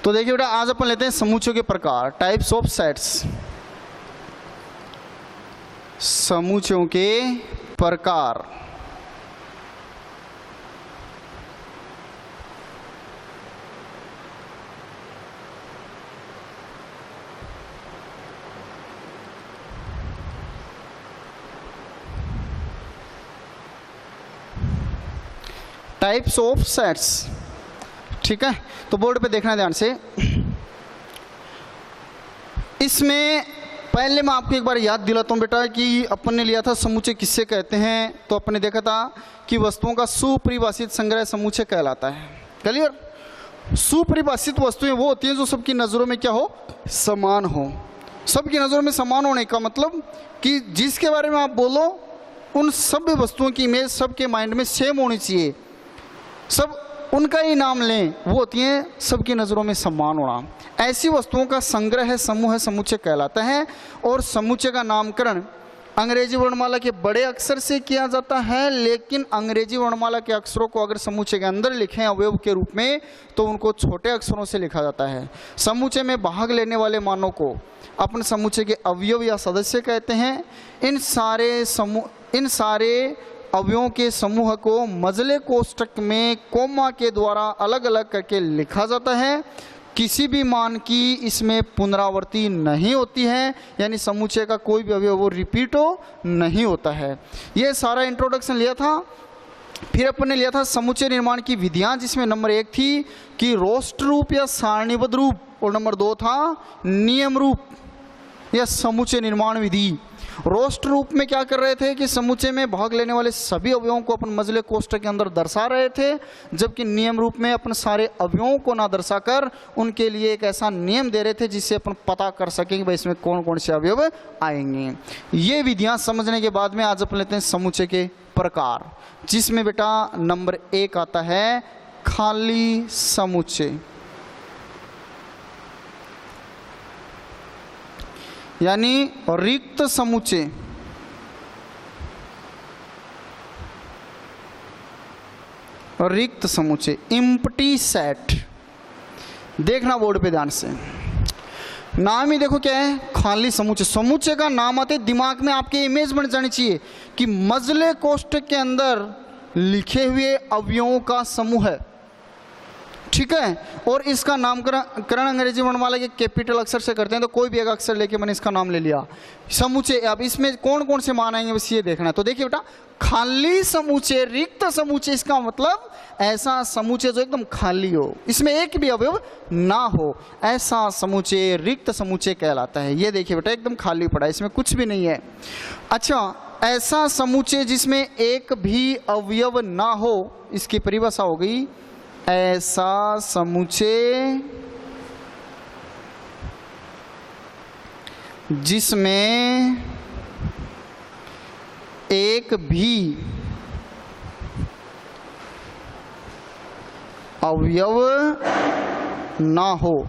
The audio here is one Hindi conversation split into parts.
तो देखिए बेटा, आज अपन लेते हैं समूचों के प्रकार, टाइप्स ऑफ सेट्स। समूचों के प्रकार। टाइप्स ऑफ सेट्स, ठीक है। तो बोर्ड पे देखना ध्यान से। इसमें पहले मैं आपको एक बार याद दिलाता हूँ बेटा कि अपन ने लिया था समूचे किससे कहते हैं। तो अपन ने देखा था कि वस्तुओं का सुपरिभाषित संग्रह समूचे कहलाता है। क्लियर। सुपरिभाषित वस्तुएं वो होती हैं जो सबकी नज़रों में क्या हो, समान हो। सबकी नज़रों में समान होने का मतलब कि जिसके बारे में आप बोलो उन सब वस्तुओं की इमेज सबके माइंड में सेम होनी चाहिए, सब उनका ही नाम लें, वो होती हैं सबकी नज़रों में समान होना। ऐसी वस्तुओं का संग्रह है, समूह है, समुच्चय कहलाता है। और समुच्चय का नामकरण अंग्रेजी वर्णमाला के बड़े अक्षर से किया जाता है, लेकिन अंग्रेजी वर्णमाला के अक्षरों को अगर समुच्चय के अंदर लिखें अवयव के रूप में तो उनको छोटे अक्षरों से लिखा जाता है। समुच्चय में भाग लेने वाले मानों को अपन समुच्चय के अवयव या सदस्य कहते हैं। इन सारे अवयवों के समूह को मजले कोष्ठक में कोमा के द्वारा अलग अलग करके लिखा जाता है। किसी भी मान की इसमें पुनरावृत्ति नहीं होती है, यानी समुच्चय का कोई भी अवयव वो रिपीट नहीं होता है। ये सारा इंट्रोडक्शन लिया था। फिर अपन ने लिया था समुच्चय निर्माण की विधियां, जिसमें नंबर 1 थी कि रोस्टर रूप या सारणीबद्ध रूप, और नंबर 2 था नियम रूप या समुच्चय निर्माण विधि। रोस्टर रूप में क्या कर रहे थे कि समुच्चय में भाग लेने वाले सभी अवयवों को अपन मजले कोष्ठक के अंदर दर्शा रहे थे, जबकि नियम रूप में अपन सारे अवयवों को ना दर्शाकर उनके लिए एक ऐसा नियम दे रहे थे जिससे अपन पता कर सकें कि भाई इसमें कौन कौन से अवयव आएंगे। ये विधियां समझने के बाद में आज अपन लेते हैं समुच्चय के प्रकार, जिसमें बेटा नंबर 1 आता है खाली समुच्चय, यानी रिक्त समुच्चय। रिक्त समुच्चय, इम्प्टी सेट। देखना बोर्ड पे ध्यान से, नाम ही देखो क्या है, खाली समुच्चय। समुच्चय का नाम आते दिमाग में आपके इमेज बन जानी चाहिए कि मजले कोष्ठक के अंदर लिखे हुए अवयवों का समूह है, ठीक है। और इसका नामकरण अंग्रेजी वर्णमाला के कैपिटल अक्षर से करते हैं, तो कोई भी एक अक्षर लेके मैंने इसका नाम ले लिया समुच्चय। अब इसमें कौन कौन से मान आएंगे बस ये देखना है। तो देखिए बेटा, खाली समुच्चय, रिक्त समुच्चय, इसका मतलब ऐसा समुच्चय जो एकदम खाली हो, इसमें एक भी अवयव ना हो, ऐसा समुच्चय रिक्त समुच्चय कहलाता है। ये देखिए बेटा एकदम खाली पड़ा है, इसमें कुछ भी नहीं है। अच्छा, ऐसा समुच्चय जिसमें एक भी अवयव ना हो, इसकी परिभाषा हो गई ऐसा समुच्चय जिसमें एक भी अवयव ना हो,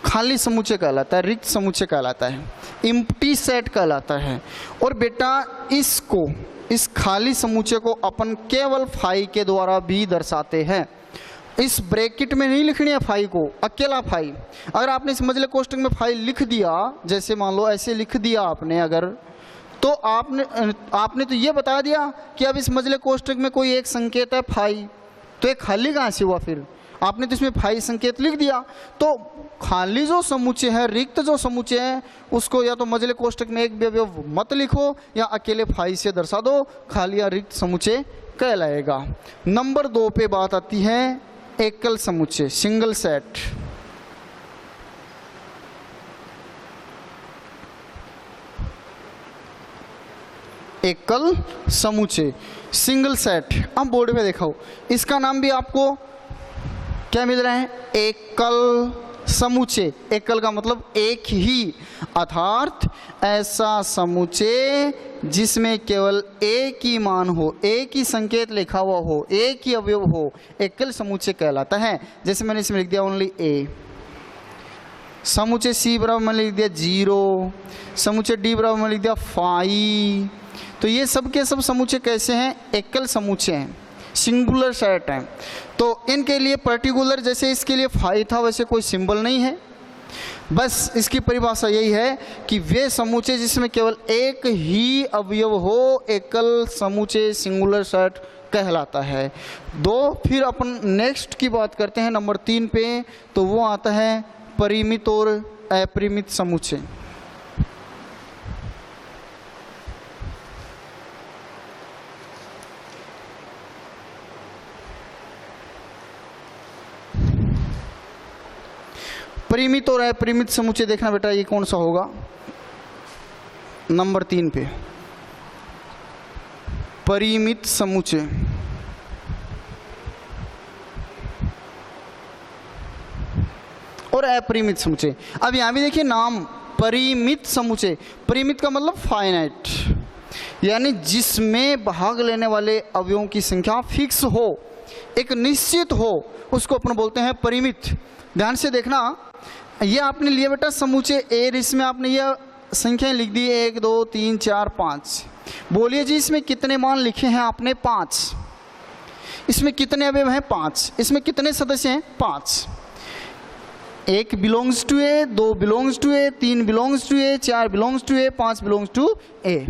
खाली समुच्चय कहलाता है, रिक्त समुच्चय कहलाता है, इम्प्टी सेट कहलाता है। और बेटा इस खाली समुच्चय को अपन केवल फाई के द्वारा भी दर्शाते हैं। इस ब्रैकेट में नहीं लिखनी है फाई को, अकेला फाई। अगर आपने इस मजले कोष्ठक में फाई लिख दिया, जैसे मान लो ऐसे लिख दिया आपने अगर, तो आपने तो ये बता दिया कि अब इस मजले कोष्ठक में कोई एक संकेत है फाई, तो ये खाली कहाँ से हुआ? फिर आपने तो इसमें फाई संकेत लिख दिया। तो खाली जो समुच्चय है, रिक्त जो समुच्चय है, उसको या तो मजले कोष्ठक में एक भी अवयव मत लिखो या अकेले फाई से दर्शा दो, खाली या रिक्त समुच्चय कहलाएगा। नंबर 2 पे बात आती है एकल समुच्चय, सिंगल सेट। एकल समुच्चय, सिंगल सेट। अब बोर्ड में देखो, इसका नाम भी आपको क्या मिल रहा है? एकल समुच्चय। एकल का मतलब एक ही, अर्थात ऐसा समुच्चय जिसमें केवल एक ही मान हो, एक ही संकेत लिखा हुआ हो, एक ही अवयव हो, एकल समुच्चय कहलाता है। जैसे मैंने इसमें लिख दिया ओनली ए। समुच्चय सी बराबर मैंने लिख दिया 0, समुच्चय डी बराबर मैंने लिख दिया 5। तो ये सब के सब समुच्चय कैसे हैं? एकल समुच्चय हैं। सिंगुलर सेट हैं। तो इनके लिए पर्टिकुलर, जैसे इसके लिए फाई था वैसे कोई सिंबल नहीं है, बस इसकी परिभाषा यही है कि वे समूचे जिसमें केवल एक ही अवयव हो, एकल समूचे सिंगुलर सेट कहलाता है। फिर अपन नेक्स्ट की बात करते हैं नंबर 3 पे, तो वो आता है परिमित और अपरिमित समूचे। परिमित और अपरिमित समुच्चय देखना बेटा, ये कौन सा होगा नंबर 3 पे, परिमित समुच्चय। और अपरिमित समुच्चय। अब यहां भी देखिए नाम परिमित समुच्चय, परिमित का मतलब फाइनाइट, यानी जिसमें भाग लेने वाले अवयवों की संख्या फिक्स हो, एक निश्चित हो, उसको अपन बोलते हैं परिमित। ध्यान से देखना, ये आपने लिया बेटा समुच्चय ए, इसमें आपने यह संख्याएं लिख दी 1 2 3 4 5। बोलिए जी इसमें कितने मान लिखे हैं आपने? 5। इसमें कितने अवयव हैं? 5। इसमें कितने सदस्य हैं? 5। 1 belongs to A, 2 belongs to A, 3 belongs to A, 4 belongs to A, 5 belongs to A.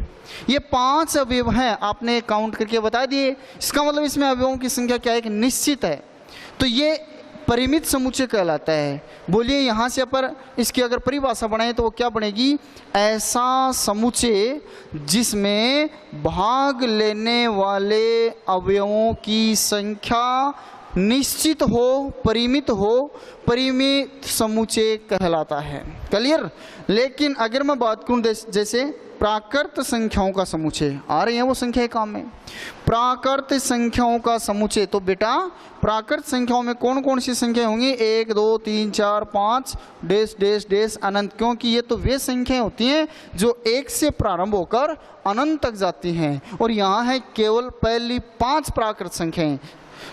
ये 5 अवयव हैं, आपने काउंट करके बता दिए। इसका मतलब इसमें अवयवों की संख्या क्या है? एक निश्चित है। तो ये परिमित समुच्चय कहलाता है। बोलिए यहाँ से अपन इसकी अगर परिभाषा बनाए तो वो क्या बनेगी? ऐसा समुच्चय जिसमें भाग लेने वाले अवयवों की संख्या निश्चित हो, परिमित हो, परिमित समुच्चय कहलाता है। क्लियर? लेकिन अगर मैं बात करूं जैसे प्राकृत संख्याओं का समुच्चय, आ रही है वो संख्या काम में, प्राकृत संख्याओं का समुच्चय, तो बेटा प्राकृत संख्याओं में कौन कौन सी संख्या होंगी? 1 2 3 4 5 डेश डेश डेश अनंत, क्योंकि ये तो वे संख्याएं होती हैं जो 1 से प्रारंभ होकर अनंत तक जाती हैं, और यहाँ है केवल पहली 5 प्राकृत संख्याएं।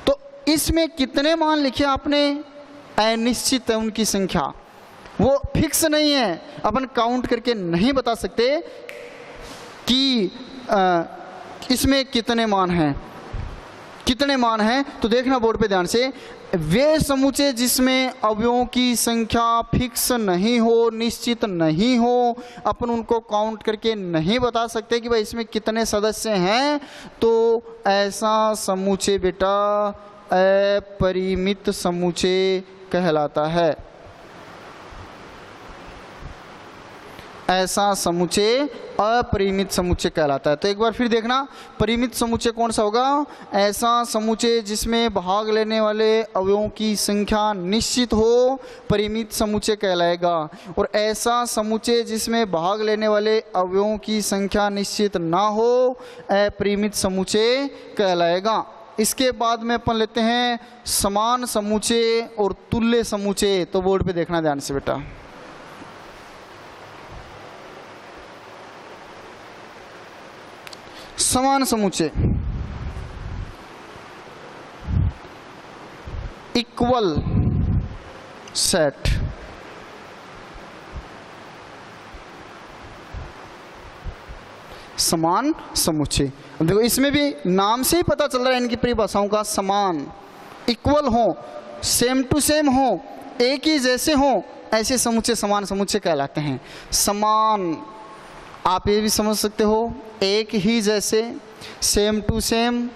तो इसमें कितने मान लिखे आपने? अनिश्चित है उनकी संख्या, वो फिक्स नहीं है, अपन काउंट करके नहीं बता सकते कि इसमें कितने मान हैं, कितने मान हैं। तो देखना बोर्ड पे ध्यान से, वे समुच्चय जिसमें अवयवों की संख्या फिक्स नहीं हो, निश्चित नहीं हो, अपन उनको काउंट करके नहीं बता सकते कि भाई इसमें कितने सदस्य हैं, तो ऐसा समुच्चय बेटा अपरिमित समुच्चय कहलाता है। ऐसा समुच्चय अपरिमित समुच्चय कहलाता है। तो एक बार फिर देखना, परिमित समुच्चय कौन सा होगा? ऐसा समुच्चय जिसमें भाग लेने वाले अवयवों की संख्या निश्चित हो, परिमित समुच्चय कहलाएगा। और ऐसा समुच्चय जिसमें भाग लेने वाले अवयवों की संख्या निश्चित ना हो, अपरिमित समुच्चय कहलाएगा। इसके बाद में अपन लेते हैं समान समुच्चय और तुल्य समुच्चय। तो बोर्ड पे देखना ध्यान से बेटा, समान समुच्चय, इक्वल सेट, समान समुच्चय। देखो इसमें भी नाम से ही पता चल रहा है इनकी परिभाषाओं का, समान, इक्वल हो, सेम टू सेम हो, एक ही जैसे हो, ऐसे समुच्चय समान समुच्चय कहलाते हैं। समान आप ये भी समझ सकते हो, एक ही जैसे, सेम टू सेम,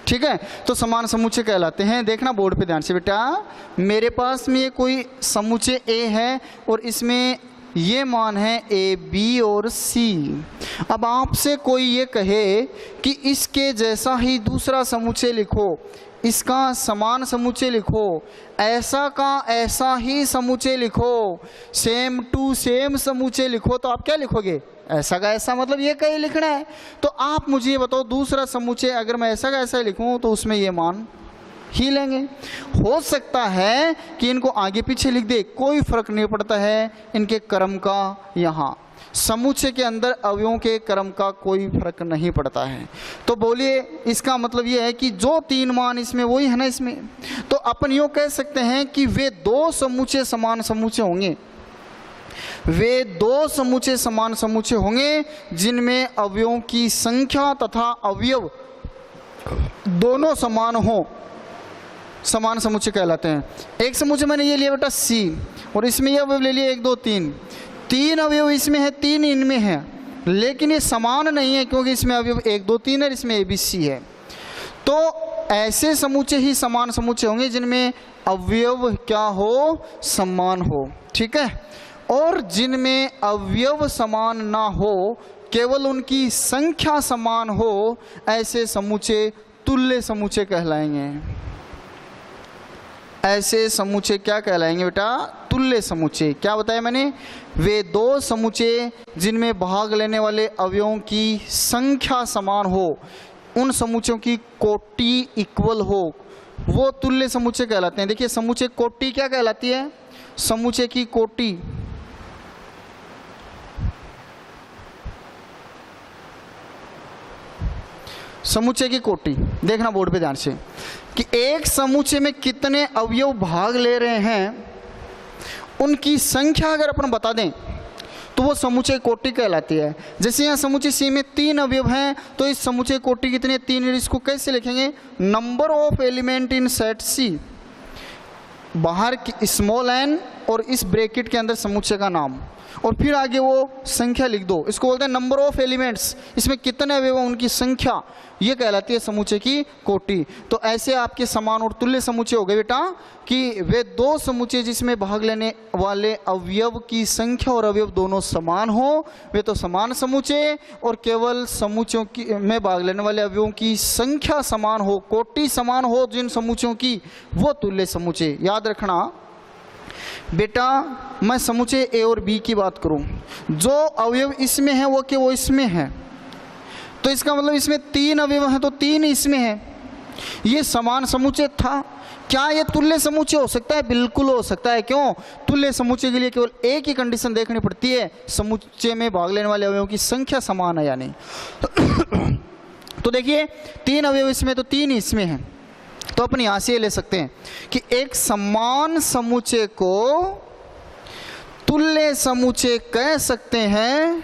ठीक है, तो समान समुच्चय कहलाते हैं। देखना बोर्ड पे ध्यान से बेटा, मेरे पास में ये कोई समुच्चय ए है और इसमें ये मान है ए, बी और सी। अब आपसे कोई ये कहे कि इसके जैसा ही दूसरा समुच्चय लिखो, इसका समान समुच्चय लिखो, ऐसा का ऐसा ही समुच्चय लिखो, सेम टू सेम समुच्चय लिखो, तो आप क्या लिखोगे? ऐसा का ऐसा, मतलब ये कहीं लिखना है। तो आप मुझे ये बताओ, दूसरा समुच्चय अगर मैं ऐसा का ऐसा लिखूं तो उसमें ये मान ही लेंगे। हो सकता है कि इनको आगे पीछे लिख दे, कोई फर्क नहीं पड़ता है इनके क्रम का। यहाँ समुच्चय के अंदर अवयवों के क्रम का कोई फर्क नहीं पड़ता है। तो बोलिए इसका मतलब ये है कि जो 3 मान इसमें वही है ना इसमें, तो अपन यूँ कह सकते हैं कि वे 2 समुच्चय समान समुच्चय होंगे। वे 2 समुच्चय समान समुच्चय होंगे जिनमें अवयवों की संख्या तथा अवयव दोनों समान हो, समान समुच्चय कहलाते हैं। एक समुच्चय मैंने ये लिया बेटा सी, और इसमें ये अवयव ले लिए 1 2 3, 3 अवयव इसमें है, 3 इनमें है, लेकिन ये समान नहीं है क्योंकि इसमें अवयव 1 2 3 है, इसमें ABC है। तो ऐसे समुच्चय ही समान समुच्चय होंगे जिनमें अवयव क्या हो, समान हो, ठीक है। और जिनमें अवयव समान ना हो, केवल उनकी संख्या समान हो, ऐसे समुच्चय तुल्य समुच्चय कहलाएंगे। ऐसे समुच्चय क्या कहलाएंगे बेटा, तुल्य समुच्चय। क्या बताया मैंने, वे दो समुच्चय जिनमें भाग लेने वाले अवयवों की संख्या समान हो, उन समुच्चयों की कोटि इक्वल हो, वो तुल्य समुच्चय कहलाते हैं। देखिए समुच्चय कोटि क्या कहलाती है, समुच्चय की कोटि समुच्चय की कोटि देखना बोर्ड पे ध्यान से कि एक समुच्चय में कितने अवयव भाग ले रहे हैं, उनकी संख्या अगर अपन बता दें तो वो समुच्चय कोटि कहलाती है। जैसे यहाँ समुच्चय सी में 3 अवयव हैं, तो इस समुच्चय कोटि कितने 3, इसको कैसे लिखेंगे, number of element in set C, बाहर की स्मॉल n और इस ब्रैकेट के अंदर समुच्चय का नाम, और फिर आगे वो संख्या लिख दो, इसको बोलते हैं नंबर ऑफ एलिमेंट्स, इसमें कितने अवयव हैं उनकी संख्या, ये कहलाती है समुच्चय की कोटि। तो ऐसे आपके समान और तुल्य समुच्चय हो गए बेटा कि वे दो समुच्चय जिसमें भाग लेने वाले अवयव की संख्या और अवयव दोनों समान हो, वे तो समान समुच्चय, और केवल समुच्चयों की में भाग लेने वाले अवयवों की संख्या समान हो, कोटि समान हो जिन समुच्चयों की, वो तुल्य समुच्चय। याद रखना बेटा, मैं समुच्चय ए और बी की बात करूं, जो अवयव इसमें है वो वो इसमें है, तो इसका मतलब इसमें 3 अवयव हैं तो 3 इसमें है, ये समान समुच्चय था। क्या ये तुल्य समुच्चय हो सकता है, बिल्कुल हो सकता है। क्यों, तुल्य समुच्चय के लिए केवल एक ही कंडीशन देखनी पड़ती है, समुच्चय में भाग लेने वाले अवयवों की संख्या समान है या नहीं। तो देखिए 3 अवयव इसमें तो 3 इसमें है, तो अपन यहां से ले सकते हैं कि एक समान समुच्चय को तुल्य समुच्चय कह सकते हैं,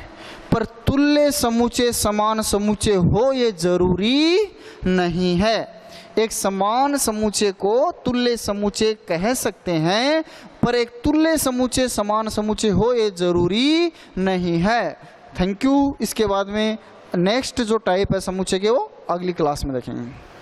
पर तुल्य समुच्चय समान समुच्चय हो ये जरूरी नहीं है। एक समान समुच्चय को तुल्य समुच्चय कह सकते हैं, पर एक तुल्य समुच्चय समान समुच्चय हो ये जरूरी नहीं है। Thank you. इसके बाद में नेक्स्ट जो टाइप है समुच्चय के वो अगली क्लास में देखेंगे।